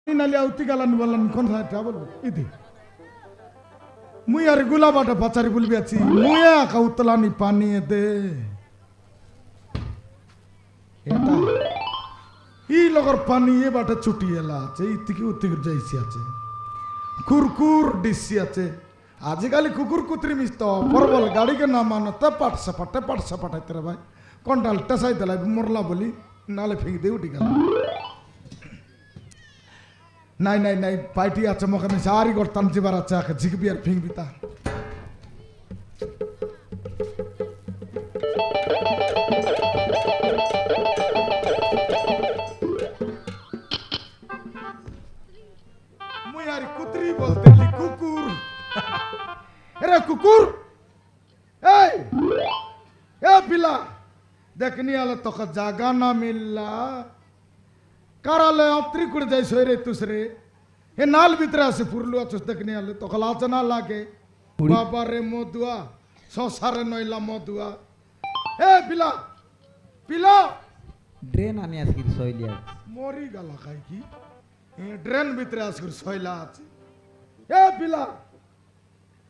नालिया उतिगालन बलन कोन सा ट्रैवल इति मुयार गुला बाटा पचारी बुल बियाची मुया का उतलानी पानी दे एटा ई लगर पानी ये बाटा छुटी एला আছে ইতিকি উতিগর যাইছি আছে কুরকুর ডিসি আছে আজকালি কুকুর কুত্রি মিস্ত পরবল গাড়ি के ना मानो त पाट सपाटे तेरे भाई कोंडाल टसाई दला मोरला बोली नाले फेंक दे उठी गला নাই নাই নাই পাইটি আছে মকে আমি সারি করতাম জিবার আছে আকে জিগবি আর ফিং বিতা মুই আর কুত্রি বলতে লি কুকুর এরে কুকুর এই এ পিলা দেখনি আলে তোকে জায়গা না মিললা कराले अत्री कुड़ जाई सोयरे तुसरे हे नाल भीतर आसे पुरलु आछस देखने आले तो खलाच ना लागे बाबा रे मधुआ संसारे नइला मधुआ ए पिला पिला ड्रेन आने आसकिर सोइलिया मोरी गला खाई की ए ड्रेन भीतर आसकिर सोइला আছে ए पिला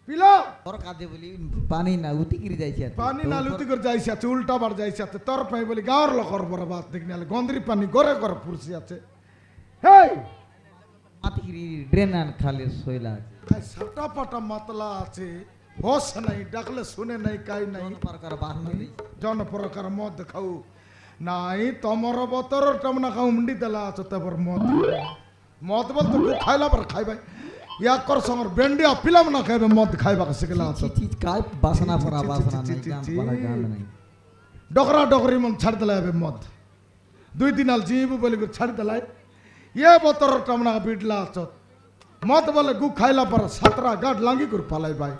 पिला और कादे बोली पानी ना उतिकिर जाइछि আছে पानी ना उतिकिर जाइछि আছে उल्टा बार जाइछि আছে তোর পাই বলি গাওর লকর বরবাদ দেখনি আলে গন্দ্রি পানি গরে গরে পুরছি আছে हे আতিকিরি ড্রেন আন খালে সোইলা খাই সাটা পাটা মাতলা আছে হোস নাই ডাকলে শুনে নাই কাই নাই প্রকার বাহন নেই জন প্রকার মদ খাও নাই তোমার বতর টমনা খাও মুন্ডি দেলা আছে তবর মদ বল তো খাইলা पर খাই ভাই या कर संगर बेंडिया फिल्म ना खाइबे मद खाइबा के सिखला छ चीज काय बासना परा बासना नहीं काम परा गाल नहीं डगरा डगरी मन छाड़ दला बे मद दुई दिन आल जीव बोली को छाड़ दला ये बतर टमना बिडला छ मद बोले गु खाइला पर 17 गाड लांगी कर पालाई भाई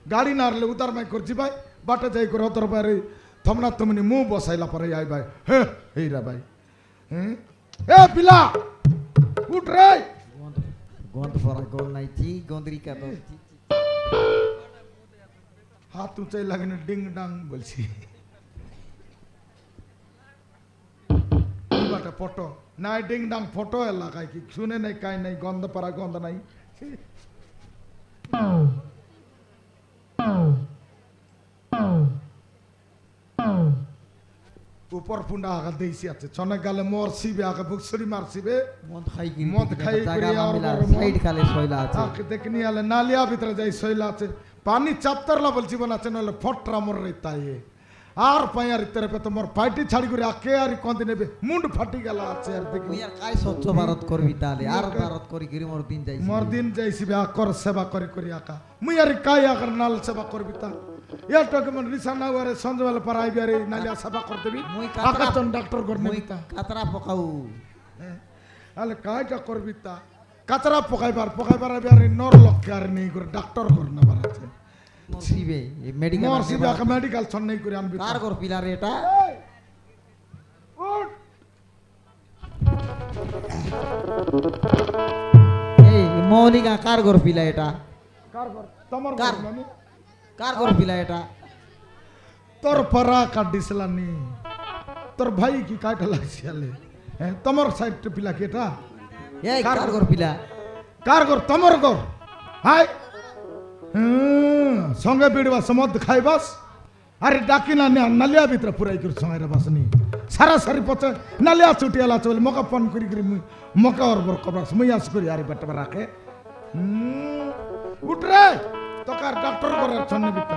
गाड़ी नारले उतार में कर जी भाई बाटे जाई कर उतर बारे थमना तुमनी मुंह बसाइला पर आई भाई हे हेरा भाई ए पिला उठ रे गोंद फरा गोल नहीं थी गोंदरी का तो हाथ ऊंचे लगने डिंग डांग बोलছি बाटा फोटो নাই ডিং ডাং ফটো লাগাই কি শুনে নাই কাই নাই গন্ধ পরা গন্ধ নাই উপর ফুন্ডা আগা দেইছি আছে ছনে গালে মরছিবে আগা বুকসরি মারছিবে মদ খাই জায়গা না মিলা সাইড খালে সোইলা আছে আকে দেখনি আলে নালিয়া ভিতরে যাই সোইলা আছে পানি চাপতারলা বলছি বনাছে নলে ফটরা মর রইতায়ে আর পায়ার তেরে পে তোমার পাইটি ছাড়ি করে আকে আর কোন নেবে মুন্ড ফাটি গেল আছে আর দেখি মুই আর কাই স্বচ্ছ ভারত করবি তালে আর ভারত করি গিরি মোর দিন যাইছি বে আকর সেবা করি করি আকা মুই আর কাই আকর নাল সেবা করবি তা এটাকে মন রিসানা ওরে সঞ্জওয়াল পারাই বিয়ারে নালিয়া সেবা কর দেবি আকা চন ডাক্তার গর নেবি তা কাতরা পকাউ আলে কাইটা করবি তা কাতরা পকাইবার বিয়ারে নর লক্ষার নেই করে ডাক্তার গর না বারাছে মরসিবে মেডিকেল মরসিবে আকা মেডিকেল ছন নেই করে আনবি কার গর পিলার এটা উঠ এই মৌলিকা কার গর পিলা এটা কার গর তোমার গর মানে কার গর পিলা এটা তোর পরা কাটিসলানি তোর ভাই কি কাটা লাগছিলে হ্যাঁ তোমার সাইড পিলা কেটা এই কার গর পিলা কার গর তোমার গর হাই সঙ্গে বিড়বা সমদ খাইবাস আরে ডাকিনা নালিয়া ভিতরে পুরাই করে সঙ্গে রে বাসনি সারা সারি পচে নালিয়া ছুটিয়ালা চলে মকা ফোন করি করি মকা ওর বর কবাস মুই আস করি আরে বেটা রাখে উঠ রে তোকার ডাক্তার করার ছন্নি বিতা